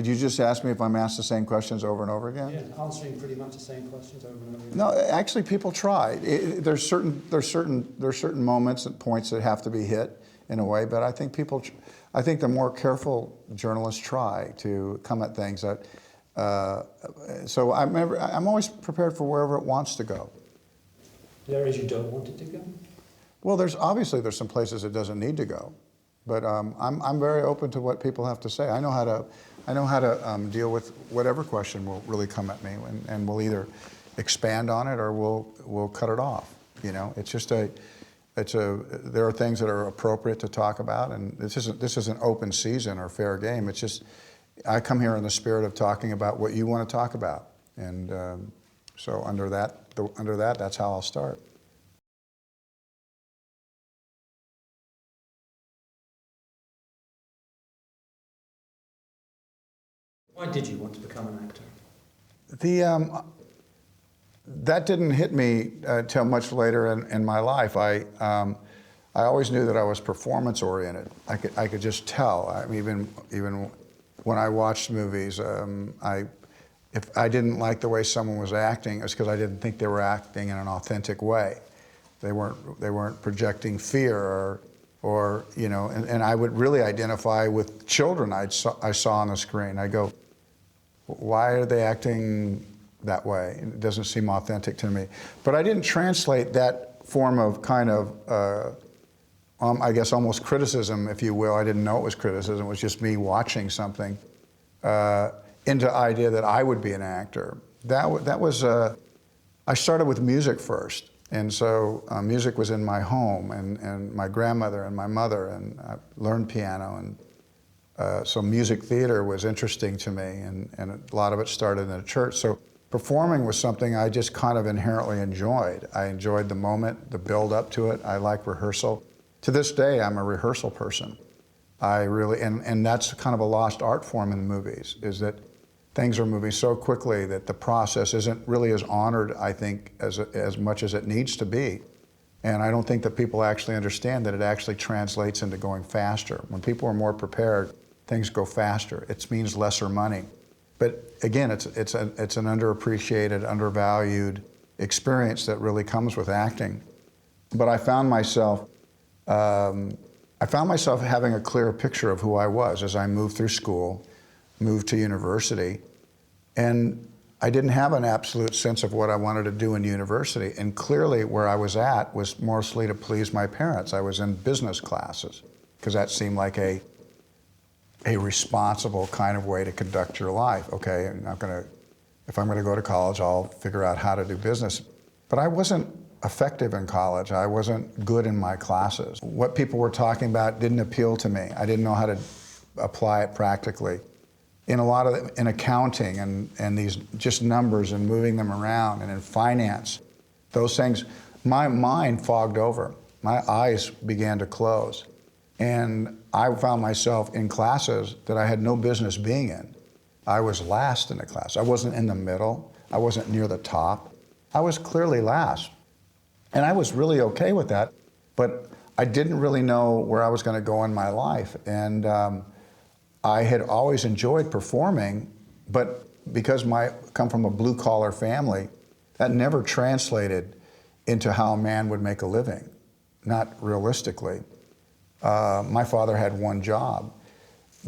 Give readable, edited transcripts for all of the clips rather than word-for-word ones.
Could you just ask me if I'm asked the same questions over and over again? Yeah, answering pretty much the same questions over and over again. No, actually, people try. There's certain moments and points that have to be hit in a way, but I think the more careful journalists try to come at things that. So I'm always prepared for wherever it wants to go. The areas you don't want it to go? Well, there's some places it doesn't need to go, but I'm very open to what people have to say. I know how to deal with whatever question will really come at me, and we'll either expand on it or we'll cut it off. You know, it's just there are things that are appropriate to talk about, and this isn't open season or fair game. It's just I come here in the spirit of talking about what you want to talk about, and so under that, that's how I'll start. Why did you want to become an actor? That didn't hit me till much later in my life. I always knew that I was performance oriented. I could just tell. I mean, even when I watched movies, if I didn't like the way someone was acting, it was because I didn't think they were acting in an authentic way. They weren't projecting fear or you know. And I would really identify with children I saw on the screen. I go, why are they acting that way? It doesn't seem authentic to me. But I didn't translate that form of kind of, I guess almost criticism, if you will. I didn't know it was criticism. It was just me watching something into the idea that I would be an actor. That was, I started with music first. And so music was in my home, and my grandmother and my mother, and I learned piano, and so music theater was interesting to me, and a lot of it started in a church. So performing was something I just kind of inherently enjoyed. I enjoyed the moment, the build up to it. I like rehearsal. To this day, I'm a rehearsal person. I really, and that's kind of a lost art form in the movies, is that things are moving so quickly that the process isn't really as honored, I think, as much as it needs to be. And I don't think that people actually understand that it actually translates into going faster. When people are more prepared, things go faster. It means lesser money. But again, it's an underappreciated, undervalued experience that really comes with acting. But I found myself having a clearer picture of who I was as I moved through school, moved to university, and I didn't have an absolute sense of what I wanted to do in university. And clearly where I was at was mostly to please my parents. I was in business classes because that seemed like a responsible kind of way to conduct your life. Okay, if I'm gonna go to college, I'll figure out how to do business. But I wasn't effective in college. I wasn't good in my classes. What people were talking about didn't appeal to me. I didn't know how to apply it practically. In accounting and these just numbers and moving them around, and in finance, those things, my mind fogged over. My eyes began to close. And I found myself in classes that I had no business being in. I was last in the class. I wasn't in the middle. I wasn't near the top. I was clearly last. And I was really okay with that, but I didn't really know where I was going to go in my life. And I had always enjoyed performing, but because I come from a blue-collar family, that never translated into how a man would make a living, not realistically. My father had one job,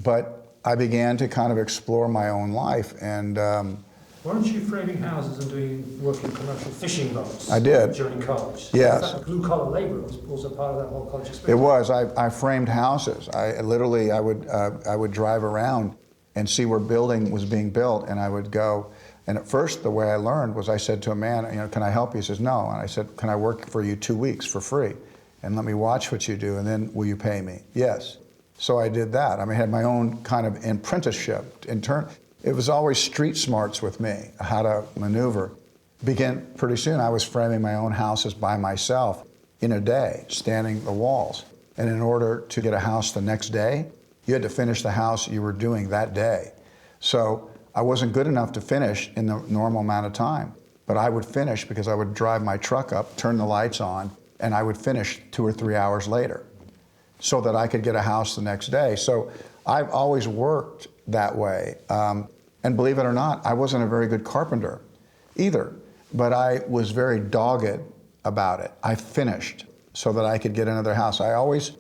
but I began to kind of explore my own life, and weren't you framing houses and working commercial fishing boats? I did. During college? Yes. In fact, blue-collar labor was also part of that whole college experience. It was. I framed houses. I would drive around and see where building was being built, and I would go. And at first, the way I learned was I said to a man, can I help you? He says, no. And I said, can I work for you 2 weeks for free? And let me watch what you do, and then will you pay me? Yes. So I did that. I had my own kind of apprenticeship. It was always street smarts with me, how to maneuver. Pretty soon I was framing my own houses by myself in a day, standing the walls. And in order to get a house the next day, you had to finish the house you were doing that day. So I wasn't good enough to finish in the normal amount of time, but I would finish because I would drive my truck up, turn the lights on, and I would finish 2 or 3 hours later so that I could get a house the next day. So I've always worked that way. And believe it or not, I wasn't a very good carpenter either, but I was very dogged about it. I finished so that I could get another house. I always,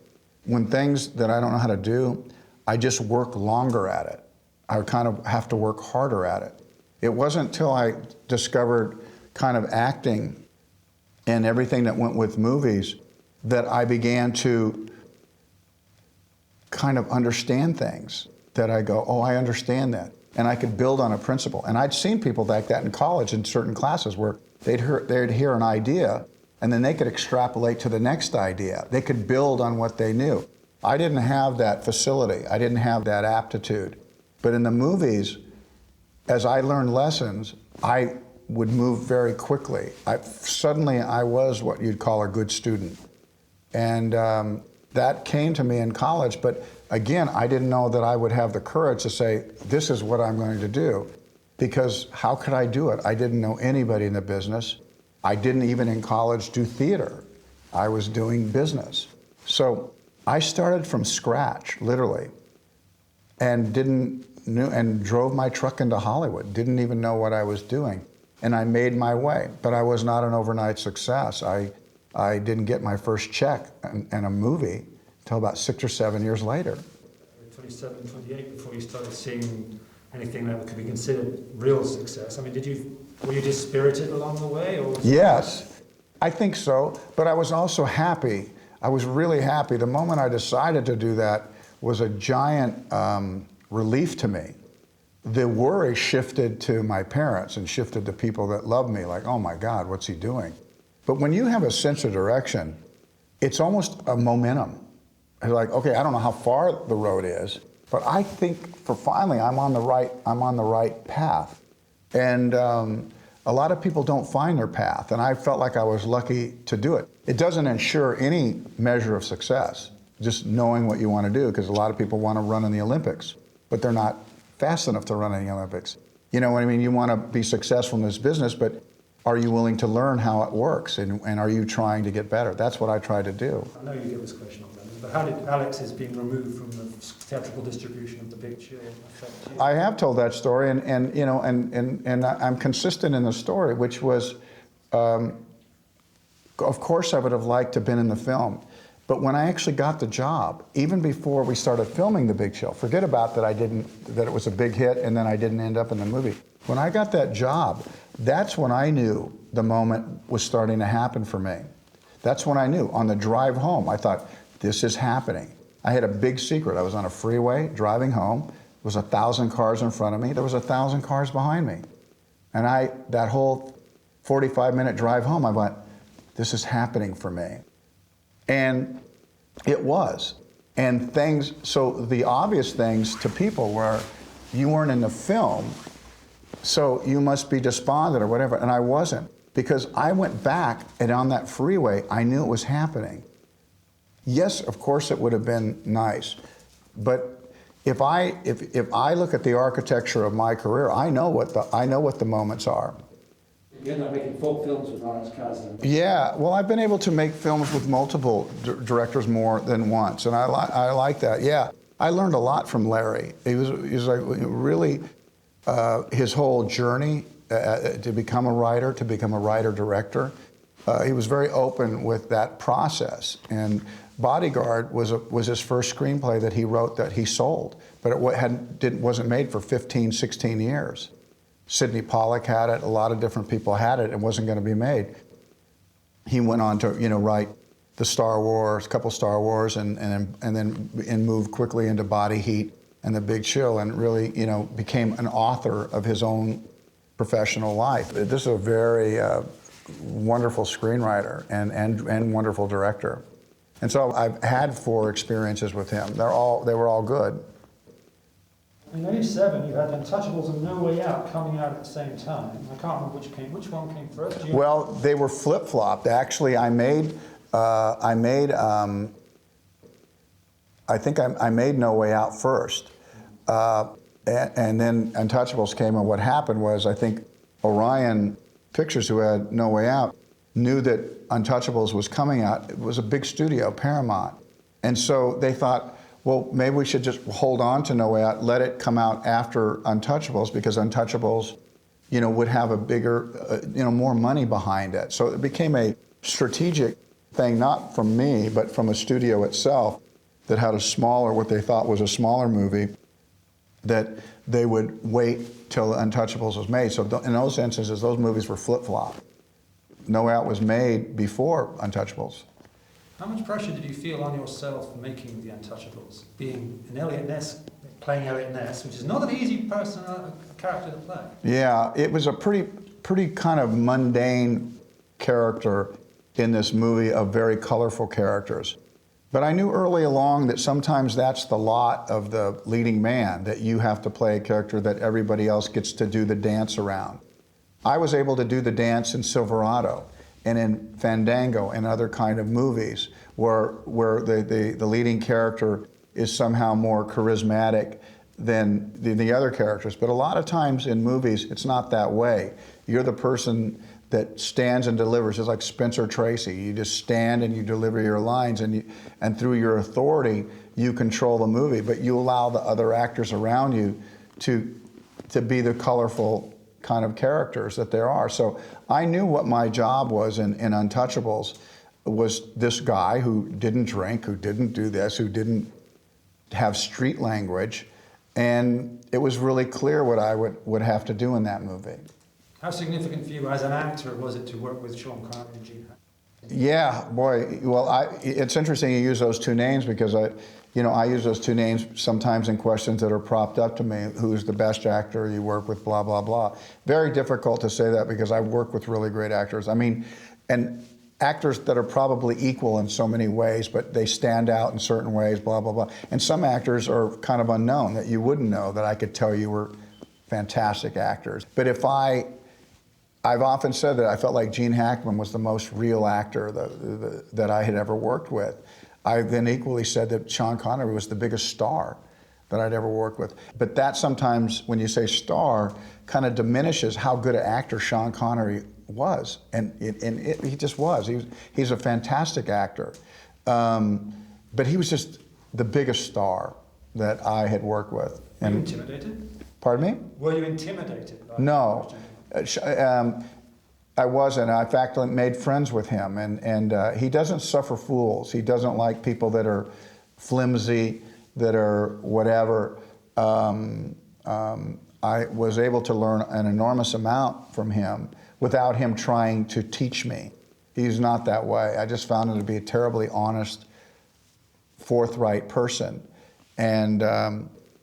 when things that I don't know how to do, I just work longer at it. I kind of have to work harder at it. It wasn't until I discovered kind of acting and everything that went with movies that I began to kind of understand things, that I go, oh, I understand that. And I could build on a principle. And I'd seen people like that in college in certain classes where they'd hear an idea and then they could extrapolate to the next idea. They could build on what they knew. I didn't have that facility. I didn't have that aptitude. But in the movies, as I learned lessons, I would move very quickly. Suddenly I was what you'd call a good student. And that came to me in college, but again, I didn't know that I would have the courage to say, this is what I'm going to do, because how could I do it? I didn't know anybody in the business. I didn't even in college do theater. I was doing business. So I started from scratch, literally, and drove my truck into Hollywood, didn't even know what I was doing. And I made my way, but I was not an overnight success. I didn't get my first check in a movie until about 6 or 7 years later. 27, 28 before you started seeing anything that could be considered real success. I mean, were you dispirited along the way? Or Yes, I think so, but I was also happy. I was really happy. The moment I decided to do that was a giant relief to me. The worry shifted to my parents and shifted to people that love me, like, oh my God, what's he doing? But when you have a sense of direction, it's almost a momentum. It's like, okay, I don't know how far the road is, but I think finally I'm on the right path. And a lot of people don't find their path, and I felt like I was lucky to do it. It doesn't ensure any measure of success, just knowing what you want to do, because a lot of people want to run in the Olympics, but they're not fast enough to run in the Olympics. You know what I mean? You want to be successful in this business, but are you willing to learn how it works, and are you trying to get better? That's what I try to do. I know you get this question all the time, but how did Alex's being removed from the theatrical distribution of The Big Chill affect you? I have told that story, and you know, and I'm consistent in the story, which was, of course, I would have liked to have been in the film. But when I actually got the job, even before we started filming The Big Chill, forget about that that it was a big hit and then I didn't end up in the movie. When I got that job, that's when I knew the moment was starting to happen for me. That's when I knew. On the drive home, I thought, this is happening. I had a big secret. I was on a freeway driving home. There was 1,000 cars in front of me. There was 1,000 cars behind me. And that whole 45-minute drive home, I went, this is happening for me. And it was. And so the obvious things to people were, you weren't in the film, so you must be despondent or whatever. And I wasn't, because I went back, and on that freeway, I knew it was happening. Yes, of course it would have been nice, but if I look at the architecture of my career, I know what the moments are. You're not making folk films with Lawrence Kasdan. Yeah, well, I've been able to make films with multiple directors more than once, and I like that. Yeah, I learned a lot from Larry. He was like really his whole journey to become a writer-director. He was very open with that process. And Bodyguard was his first screenplay that he wrote that he sold, but it wasn't made for 15, 16 years. Sidney Pollack had it, a lot of different people had it, and wasn't going to be made. He went on to, write the Star Wars, a couple Star Wars, and then moved quickly into Body Heat and The Big Chill, and really, became an author of his own professional life. This is a very wonderful screenwriter and wonderful director. And so I've had 4 experiences with him. They were all good. In 87, you had Untouchables and No Way Out coming out at the same time. I can't remember which one came first. Well, they were flip-flopped. Actually, I think I made No Way Out first. And then Untouchables came, and what happened was, I think Orion Pictures, who had No Way Out, knew that Untouchables was coming out. It was a big studio, Paramount. And so they thought, well, maybe we should just hold on to No Way Out, let it come out after Untouchables, because Untouchables, would have a bigger, more money behind it. So it became a strategic thing, not from me, but from a studio itself that had a smaller, what they thought was a smaller movie, that they would wait till Untouchables was made. So in those instances, those movies were flip-flop. No Way Out was made before Untouchables. How much pressure did you feel on yourself making The Untouchables, being an Elliot Ness, playing Elliot Ness, which is not an easy character to play? Yeah, it was a pretty kind of mundane character in this movie of very colorful characters. But I knew early along that sometimes that's the lot of the leading man, that you have to play a character that everybody else gets to do the dance around. I was able to do the dance in Silverado and in Fandango and other kind of movies where the leading character is somehow more charismatic than the other characters. But a lot of times in movies, it's not that way. You're the person that stands and delivers. It's like Spencer Tracy. You just stand and you deliver your lines, and through your authority, you control the movie, but you allow the other actors around you to be the colorful kind of characters that there are. So I knew what my job was in Untouchables, was this guy who didn't drink, who didn't do this, who didn't have street language, and it was really clear what I would have to do in that movie. How significant for you as an actor was it to work with Sean Connery and Gene Hackman? Yeah, boy. Well, it's interesting you use those two names, because I use those two names sometimes in questions that are propped up to me. Who's the best actor you work with? Blah blah blah. Very difficult to say that, because I work with really great actors. I mean, and actors that are probably equal in so many ways, but they stand out in certain ways. Blah blah blah. And some actors are kind of unknown that you wouldn't know, that I could tell you were fantastic actors. But I've often said that I felt like Gene Hackman was the most real actor that I had ever worked with. I've then equally said that Sean Connery was the biggest star that I'd ever worked with. But that sometimes, when you say star, kind of diminishes how good an actor Sean Connery was. And he just was. He's a fantastic actor. But he was just the biggest star that I had worked with. Were you intimidated? Pardon me? Were you intimidated by No. I wasn't. I, in fact, made friends with him, and he doesn't suffer fools. He doesn't like people that are flimsy, that are whatever. I was able to learn an enormous amount from him without him trying to teach me. He's not that way. I just found him to be a terribly honest, forthright person, and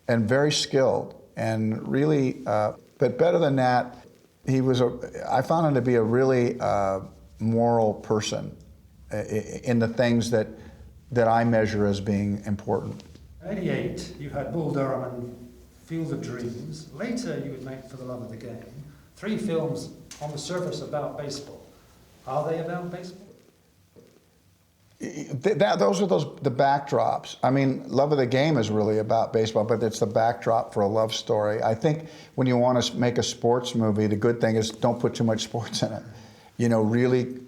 very skilled, and really, but better than that, I found him to be a really moral person in the things that I measure as being important. In '88, you had Bull Durham and Field of Dreams. Later, you would make For the Love of the Game. 3 films on the surface about baseball. Are they about baseball? Those are the backdrops. I mean, Love of the Game is really about baseball, but it's the backdrop for a love story. I think when you want to make a sports movie, the good thing is don't put too much sports in it. Really,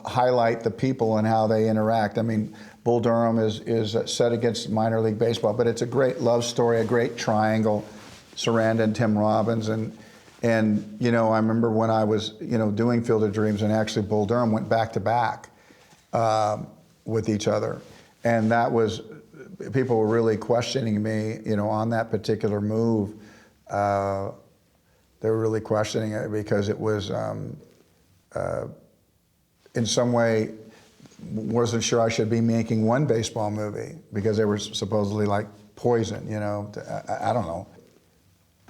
highlight the people and how they interact. I mean, Bull Durham is set against minor league baseball, but it's a great love story, a great triangle, Saranda and Tim Robbins, and I remember when I was doing Field of Dreams, and actually Bull Durham went back to back with each other, and that was, people were really questioning me, on that particular move. They were really questioning it because it was, in some way, wasn't sure I should be making one baseball movie because they were supposedly like poison, I don't know.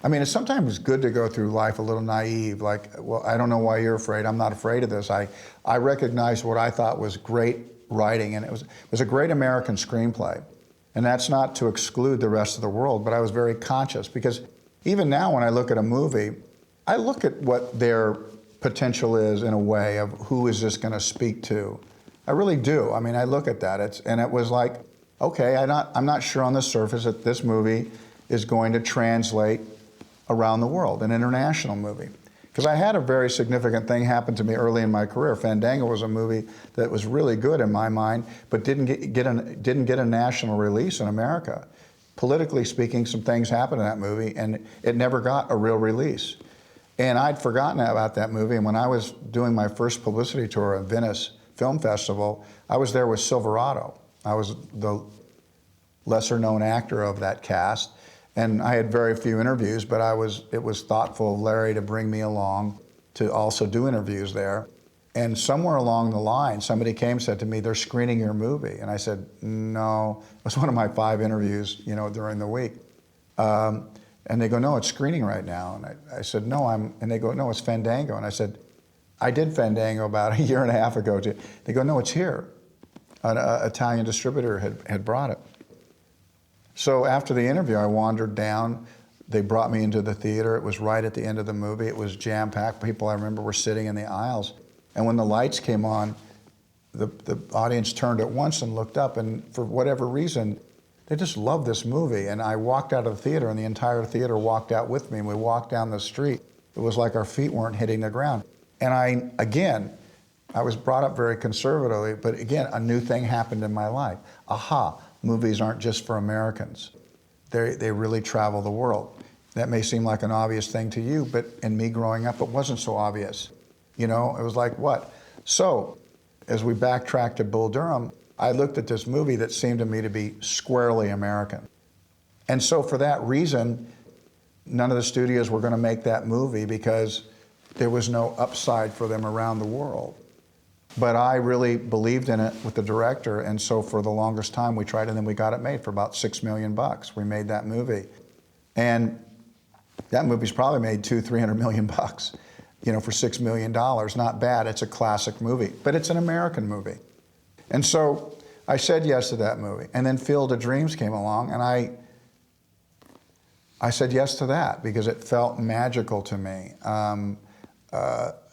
I mean, it's sometimes good to go through life a little naive, like, well, I don't know why you're afraid. I'm not afraid of this. I recognized what I thought was great writing, and it was a great American screenplay. And that's not to exclude the rest of the world, but I was very conscious, because even now when I look at a movie, I look at what their potential is in a way of who is this going to speak to. I really do. I mean, I look at that, and it was like, okay, I'm not sure on the surface that this movie is going to translate around the world, an international movie. Because I had a very significant thing happen to me early in my career. Fandango was a movie that was really good in my mind, but didn't get a national release in America. Politically speaking, some things happened in that movie, and it never got a real release. And I'd forgotten about that movie, and when I was doing my first publicity tour at Venice Film Festival, I was there with Silverado. I was the lesser-known actor of that cast, and I had very few interviews, but it was thoughtful of Larry to bring me along to also do interviews there. And somewhere along the line, somebody came and said to me, "They're screening your movie." And I said, "No." It was one of my 5 interviews, during the week. And they go, "No, it's screening right now." And I said, "No, and they go, "No, it's Fandango." And I said, "I did Fandango about a year and a half ago." They go, "No, it's here." An Italian distributor had brought it. So after the interview, I wandered down. They brought me into the theater. It was right at the end of the movie. It was jam-packed. People, I remember, were sitting in the aisles. And when the lights came on, the audience turned at once and looked up, and for whatever reason, they just loved this movie. And I walked out of the theater, and the entire theater walked out with me, and we walked down the street. It was like our feet weren't hitting the ground. And I was brought up very conservatively, but again, a new thing happened in my life. Aha, movies aren't just for Americans. They really travel the world. That may seem like an obvious thing to you, but in me growing up, it wasn't so obvious. It was like, what? So, as we backtrack to Bull Durham, I looked at this movie that seemed to me to be squarely American. And so for that reason, none of the studios were going to make that movie because there was no upside for them around the world. But I really believed in it with the director, and so for the longest time we tried, and then we got it made for about $6 million. We made that movie. And that movie's probably made $200-300 million, for $6 million. Not bad. It's a classic movie, but it's an American movie. And so I said yes to that movie. And then Field of Dreams came along, and I said yes to that because it felt magical to me.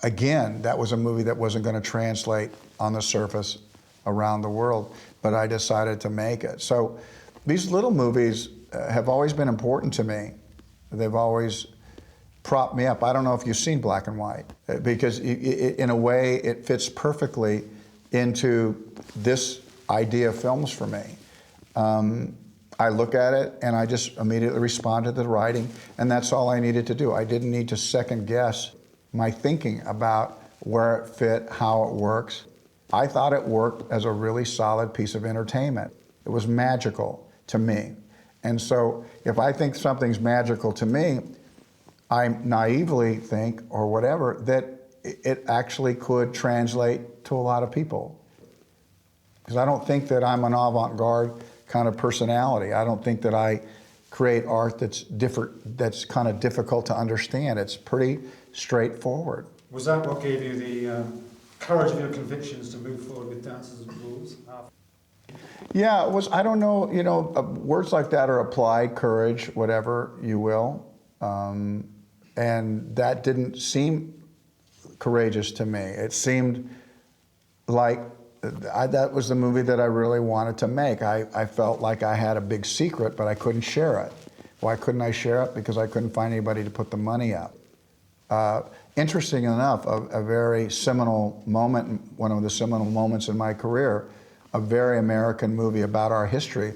Again, that was a movie that wasn't going to translate on the surface around the world, but I decided to make it. So these little movies have always been important to me. They've always propped me up. I don't know if you've seen Black and White, because in a way it fits perfectly into this idea of films for me. I look at it and I just immediately respond to the writing, and that's all I needed to do. I didn't need to second guess my thinking about where it fit, how it works. I thought it worked as a really solid piece of entertainment. It was magical to me. And so if I think something's magical to me, I naively think, or whatever, that it actually could translate to a lot of people. Because I don't think that I'm an avant-garde kind of personality. I don't think that I create art that's different, that's kind of difficult to understand. It's pretty straightforward. Was that what gave you the courage of your convictions to move forward with Dances with Wolves? Yeah, it was, I don't know, words like that are applied, courage, whatever you will. And that didn't seem courageous to me. It seemed like that was the movie that I really wanted to make. I felt like I had a big secret, but I couldn't share it. Why couldn't I share it? Because I couldn't find anybody to put the money up. Interesting enough, a very seminal moment, one of the seminal moments in my career, a very American movie about our history,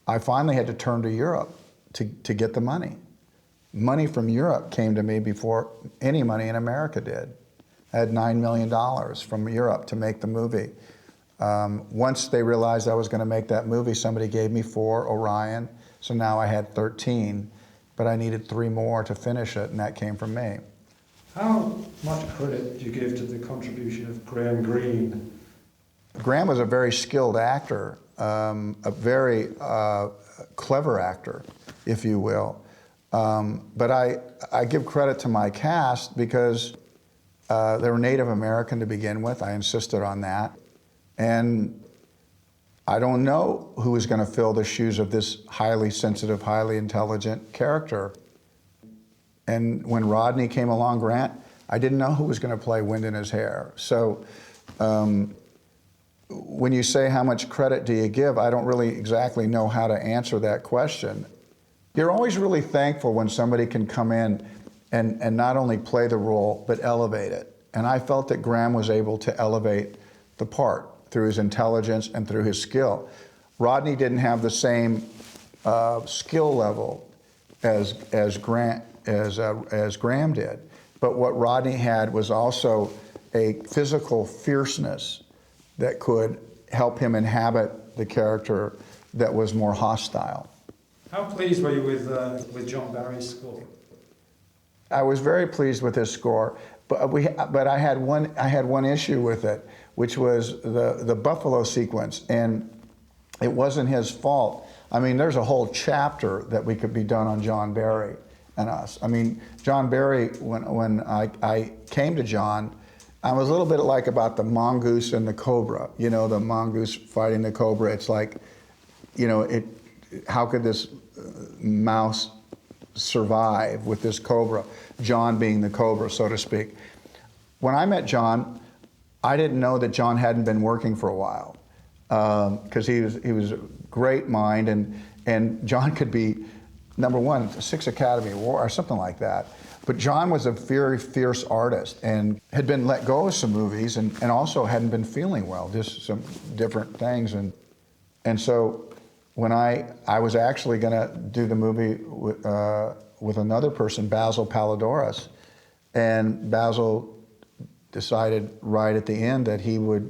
I finally had to turn to Europe to get the money. Money from Europe came to me before any money in America did. I had $9 million from Europe to make the movie. Once they realized I was going to make that movie, somebody gave me 4 Orion, so now I had 13, but I needed 3 more to finish it, and that came from me. How much credit do you give to the contribution of Graham Greene? Graham was a very skilled actor, a very clever actor, if you will. But I give credit to my cast because they were Native American to begin with. I insisted on that. And I don't know who is going to fill the shoes of this highly sensitive, highly intelligent character. And when Rodney came along, Grant, I didn't know who was going to play Wind in His Hair. So when you say how much credit do you give, I don't really exactly know how to answer that question. You're always really thankful when somebody can come in and not only play the role, but elevate it. And I felt that Graham was able to elevate the part through his intelligence and through his skill. Rodney didn't have the same skill level as Graham did, but what Rodney had was also a physical fierceness that could help him inhabit the character that was more hostile. How pleased were you with John Barry's score? I was very pleased with his score, but I had one issue with it, which was the buffalo sequence, and it wasn't his fault. I mean, there's a whole chapter that we could be done on John Barry and us. I mean, John Barry, when I came to John, I was a little bit like about the mongoose and the cobra. You know, the mongoose fighting the cobra. It's like, you know, how could this mouse survive with this cobra? John being the cobra, so to speak. When I met John, I didn't know that John hadn't been working for a while, because he was a great mind, and John could be #1, 6 Academy Award or something like that. But John was a very fierce artist and had been let go of some movies and also hadn't been feeling well, just some different things. And so when I was actually going to do the movie with another person, Basil Palladores, and Basil decided right at the end that he was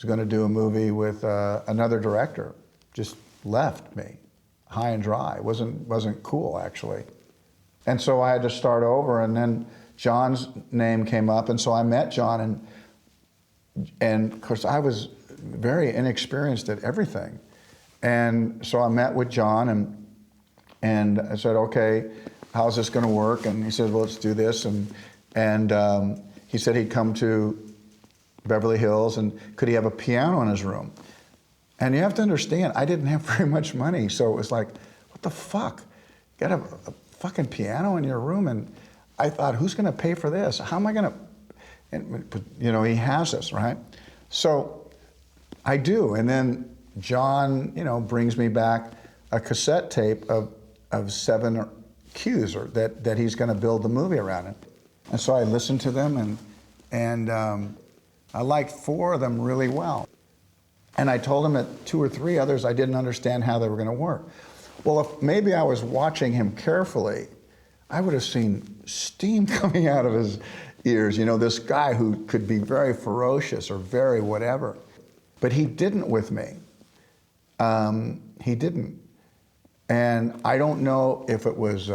going to do a movie with another director. Just left me high and dry. It wasn't cool, actually. And so I had to start over, and then John's name came up, and so I met John, and of course I was very inexperienced at everything. And so I met with John, and I said, okay, how's this going to work? And he said, well, let's do this. And he said he'd come to Beverly Hills, and could he have a piano in his room? And you have to understand, I didn't have very much money, so it was like, what the fuck? You got a fucking piano in your room? And I thought, who's going to pay for this? How am I going to? And, you know, he has this, right? So I do, and then John, you know, brings me back a cassette tape of 7 cues that he's going to build the movie around it. And so I listened to them, and I liked 4 of them really well. And I told him that 2 or 3 others I didn't understand how they were going to work. Well, if maybe I was watching him carefully, I would have seen steam coming out of his ears. You know, this guy who could be very ferocious or very whatever. But he didn't with me. He didn't. And I don't know if it was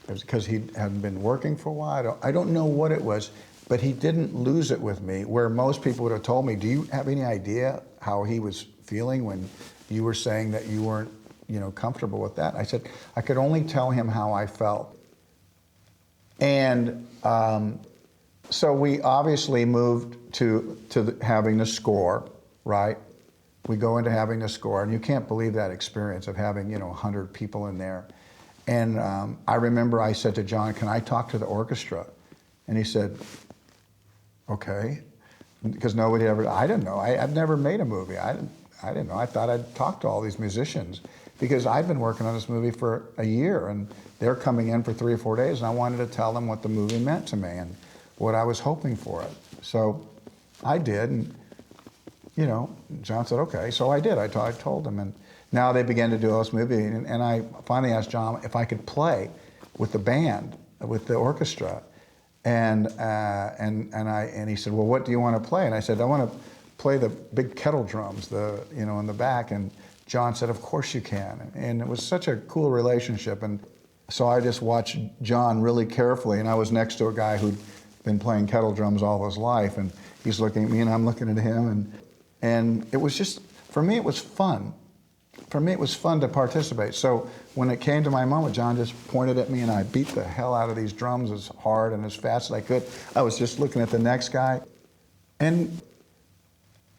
because he hadn't been working for a while. I don't know what it was, but he didn't lose it with me, where most people would have told me, do you have any idea how he was feeling when you were saying that you weren't, you know, comfortable with that? I said, I could only tell him how I felt. And so we obviously moved to having the score, right? We go into having the score, and you can't believe that experience of having, you know, 100 people in there. And I remember I said to John, can I talk to the orchestra? And he said, okay. Because nobody ever, I didn't know. I've never made a movie. I didn't know. I thought I'd talk to all these musicians, because I've been working on this movie for a year, and they're coming in for 3 or 4 days, and I wanted to tell them what the movie meant to me and what I was hoping for it. So I did, and you know, John said, okay. So I did. I told them, and now they began to do this movie, and I finally asked John if I could play with the band, with the orchestra, and he said, well, what do you want to play? And I said, I want to play the big kettle drums, you know, in the back. And John said, of course you can. And it was such a cool relationship. And so I just watched John really carefully, and I was next to a guy who'd been playing kettle drums all his life, and he's looking at me and I'm looking at him, and it was just, for me, it was fun. For me, it was fun to participate. So when it came to my moment, John just pointed at me, and I beat the hell out of these drums as hard and as fast as I could. I was just looking at the next guy. And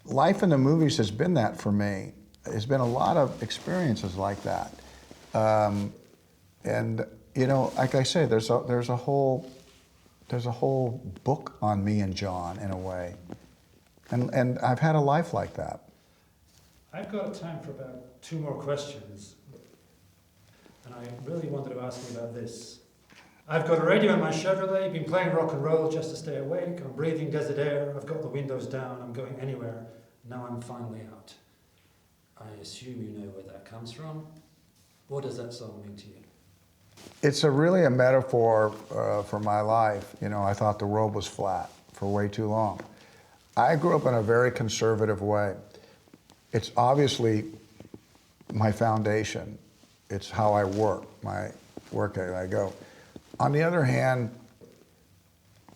life in the movies has been that for me. There's been a lot of experiences like that. And, you know, like I say, there's a whole book on me and John, in a way. And I've had a life like that. I've got time for about 2 more questions. And I really wanted to ask you about this. I've got a radio in my Chevrolet, been playing rock and roll just to stay awake. I'm breathing desert air. I've got the windows down. I'm going anywhere. Now I'm finally out. I assume you know where that comes from. What does that song mean to you? It's really a metaphor for my life. You know, I thought the world was flat for way too long. I grew up in a very conservative way. It's obviously my foundation. It's how I work, my work I go. On the other hand,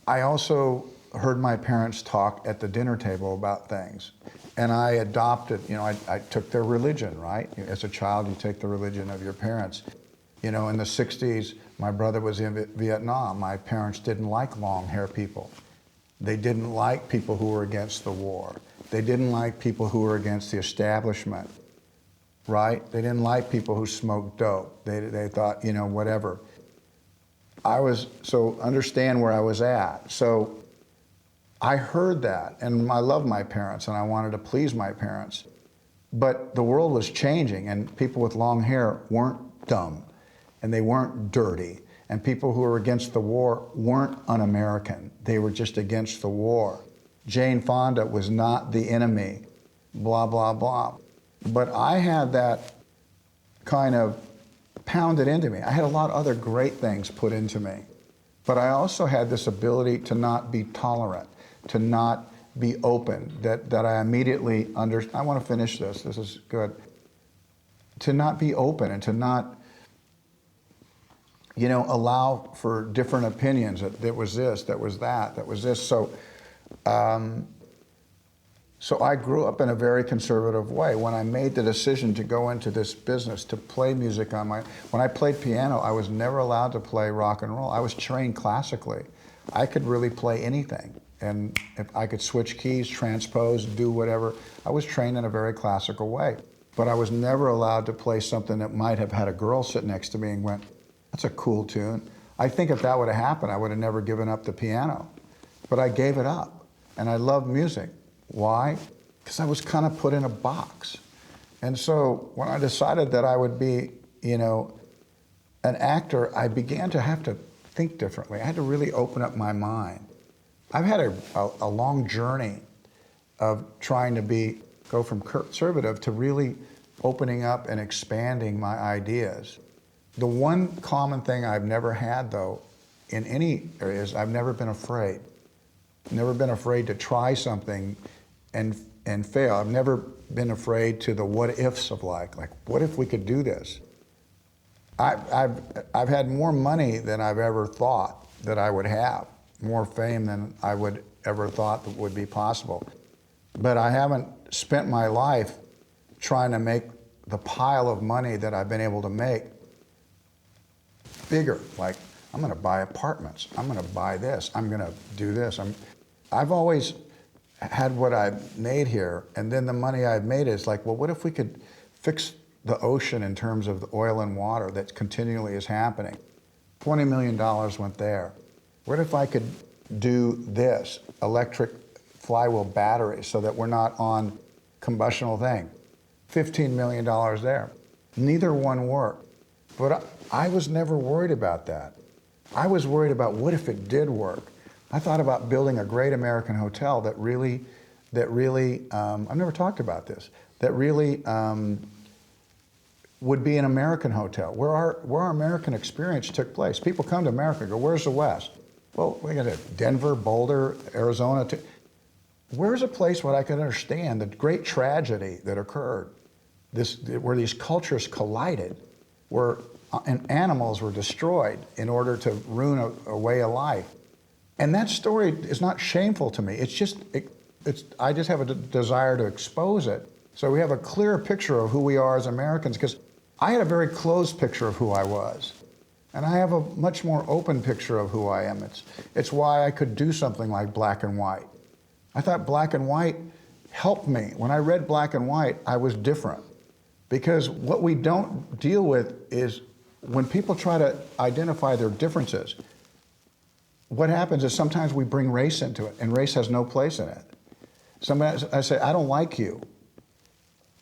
I also heard my parents talk at the dinner table about things. And I adopted, you know, I took their religion, right? As a child, you take the religion of your parents. You know, in the 60s, my brother was in Vietnam. My parents didn't like long-hair people. They didn't like people who were against the war. They didn't like people who were against the establishment, right? They didn't like people who smoked dope. They thought, you know, whatever. So understand where I was at. So I heard that, and I love my parents, and I wanted to please my parents. But the world was changing, and people with long hair weren't dumb, and they weren't dirty, and people who were against the war weren't un-American. They were just against the war. Jane Fonda was not the enemy, blah, blah, blah. But I had that kind of pounded into me. I had a lot of other great things put into me. But I also had this ability to not be tolerant, to not be open, that I immediately understand. I want to finish this. This is good. To not be open and to not, you know, allow for different opinions. That was this, that was that, that was this. So I grew up in a very conservative way. When I made the decision to go into this business, to play music when I played piano, I was never allowed to play rock and roll. I was trained classically. I could really play anything. And if I could switch keys, transpose, do whatever. I was trained in a very classical way. But I was never allowed to play something that might have had a girl sit next to me and went, that's a cool tune. I think if that would have happened, I would have never given up the piano. But I gave it up. And I love music. Why? Because I was kind of put in a box. And so when I decided that I would be, you know, an actor, I began to have to think differently. I had to really open up my mind. I've had a long journey of trying to go from conservative to really opening up and expanding my ideas. The one common thing I've never had, though, in any areas, I've never been afraid. Never been afraid to try something and fail. I've never been afraid to the what ifs of like what if we could do this? I've had more money than I've ever thought that I would have, more fame than I would ever thought that would be possible. But I haven't spent my life trying to make the pile of money that I've been able to make bigger. Like, I'm going to buy apartments. I'm going to buy this. I'm going to do this. I've always had what I've made here, and then the money I've made is like, well, what if we could fix the ocean in terms of the oil and water that continually is happening? $20 million went there. What if I could do this, electric flywheel batteries, so that we're not on combustional thing? $15 million there. Neither one worked. But I was never worried about that. I was worried about what if it did work. I thought about building a great American hotel that really, I've never talked about this, that really would be an American hotel, where our American experience took place. People come to America and go, where's the West? Well, we got Denver, Boulder, Arizona. Where's a place where I could understand the great tragedy that occurred, where these cultures collided, where animals were destroyed in order to ruin a way of life. And that story is not shameful to me. It's just, I just have a desire to expose it. So we have a clear picture of who we are as Americans, because I had a very closed picture of who I was. And I have a much more open picture of who I am. It's why I could do something like Black and White. I thought Black and White helped me. When I read Black and White, I was different. Because what we don't deal with is when people try to identify their differences, what happens is sometimes we bring race into it, and race has no place in it. I say, I don't like you.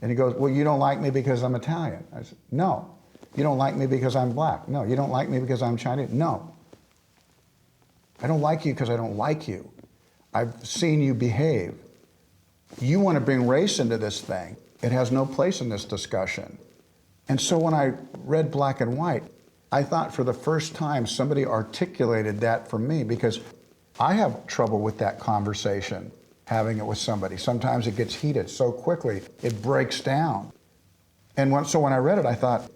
And he goes, well, you don't like me because I'm Italian. I said, no. You don't like me because I'm black. No. You don't like me because I'm Chinese. No. I don't like you because I don't like you. I've seen you behave. You want to bring race into this thing. It has no place in this discussion. And so when I read Black and White, I thought for the first time somebody articulated that for me, because I have trouble with that conversation, having it with somebody. Sometimes it gets heated so quickly, it breaks down. And so when I read it, I thought,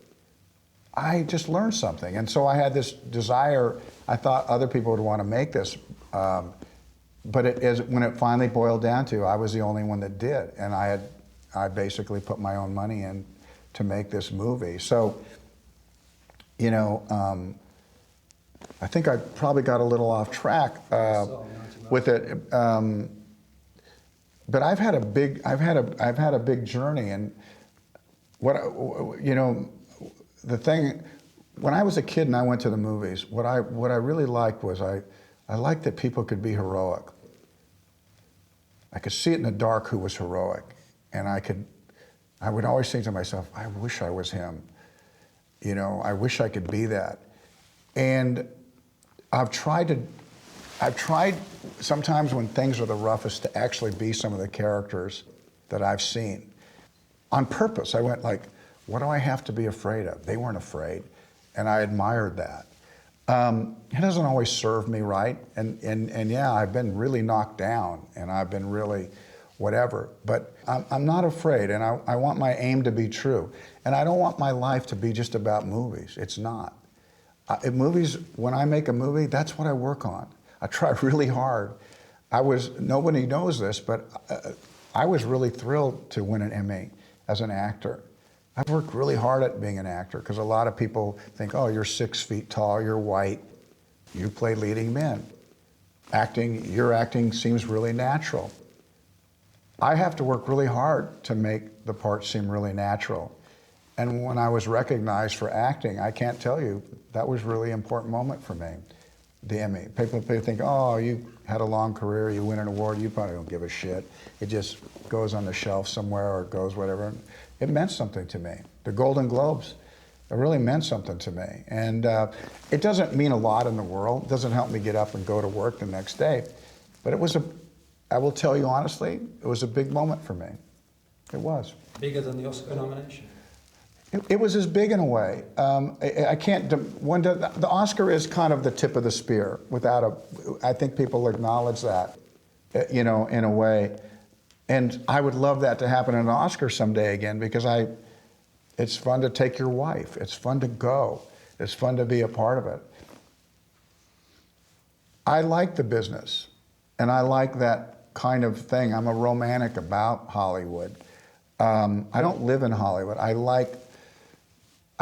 I just learned something. And so I had this desire. I thought other people would want to make this. But when it finally boiled down to, I was the only one that did. And I basically put my own money in to make this movie. So, you know, I think I probably got a little off track with it. But I've had a big journey. And the thing, when I was a kid and I went to the movies, what I really liked was I liked that people could be heroic. I could see it in the dark who was heroic, and I would always think to myself, I wish I was him. You know, I wish I could be that. And I've tried sometimes when things are the roughest to actually be some of the characters that I've seen. On purpose, I went like, what do I have to be afraid of? They weren't afraid, and I admired that. It doesn't always serve me right, and yeah, I've been really knocked down, and I've been really whatever, but I'm not afraid, and I want my aim to be true. And I don't want my life to be just about movies. It's not. When I make a movie, that's what I work on. I try really hard. Nobody knows this, but I was really thrilled to win an Emmy as an actor. I've worked really hard at being an actor, because a lot of people think, oh, you're 6 feet tall, you're white, you play leading men. Your acting seems really natural. I have to work really hard to make the part seem really natural. And when I was recognized for acting, I can't tell you, that was a really important moment for me, the Emmy. People think, oh, you had a long career, you win an award, you probably don't give a shit. It just goes on the shelf somewhere, or it goes whatever. It meant something to me. The Golden Globes, it really meant something to me. And it doesn't mean a lot in the world. It doesn't help me get up and go to work the next day. But I will tell you honestly, it was a big moment for me. It was. Bigger than the Oscar nomination? It was as big in a way. The Oscar is kind of the tip of the spear. I think people acknowledge that, in a way. And I would love that to happen in an Oscar someday again, because it's fun to take your wife. It's fun to go. It's fun to be a part of it. I like the business, and I like that kind of thing. I'm a romantic about Hollywood. I don't live in Hollywood. I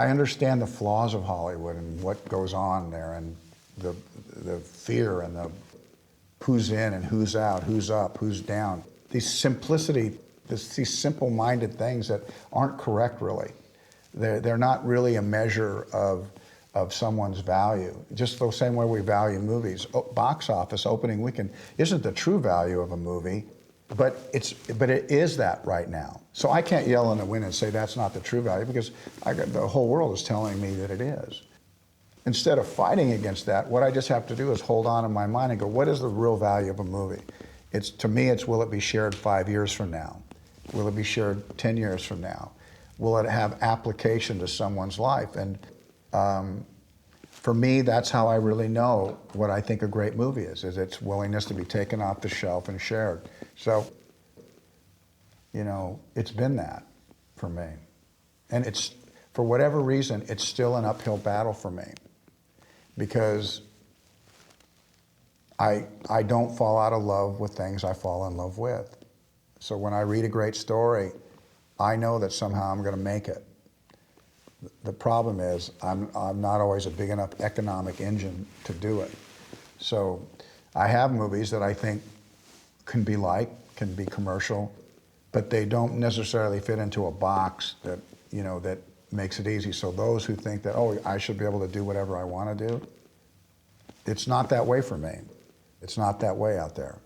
understand the flaws of Hollywood and what goes on there, and the fear and the who's in and who's out, who's up, who's down. These simple-minded things that aren't correct, really. They're not really a measure of someone's value. Just the same way we value movies. Box office opening weekend isn't the true value of a movie, but it is that right now. So I can't yell in the wind and say that's not the true value, because the whole world is telling me that it is. Instead of fighting against that, what I just have to do is hold on in my mind and go, what is the real value of a movie? To me, will it be shared 5 years from now? Will it be shared 10 years from now? Will it have application to someone's life? And for me, that's how I really know what I think a great movie is its willingness to be taken off the shelf and shared. So, it's been that for me. And for whatever reason, it's still an uphill battle for me, because I don't fall out of love with things I fall in love with. So when I read a great story, I know that somehow I'm going to make it. The problem is I'm not always a big enough economic engine to do it. So I have movies that I think can be commercial, but they don't necessarily fit into a box that makes it easy. So those who think that, oh, I should be able to do whatever I want to do, it's not that way for me. It's not that way out there.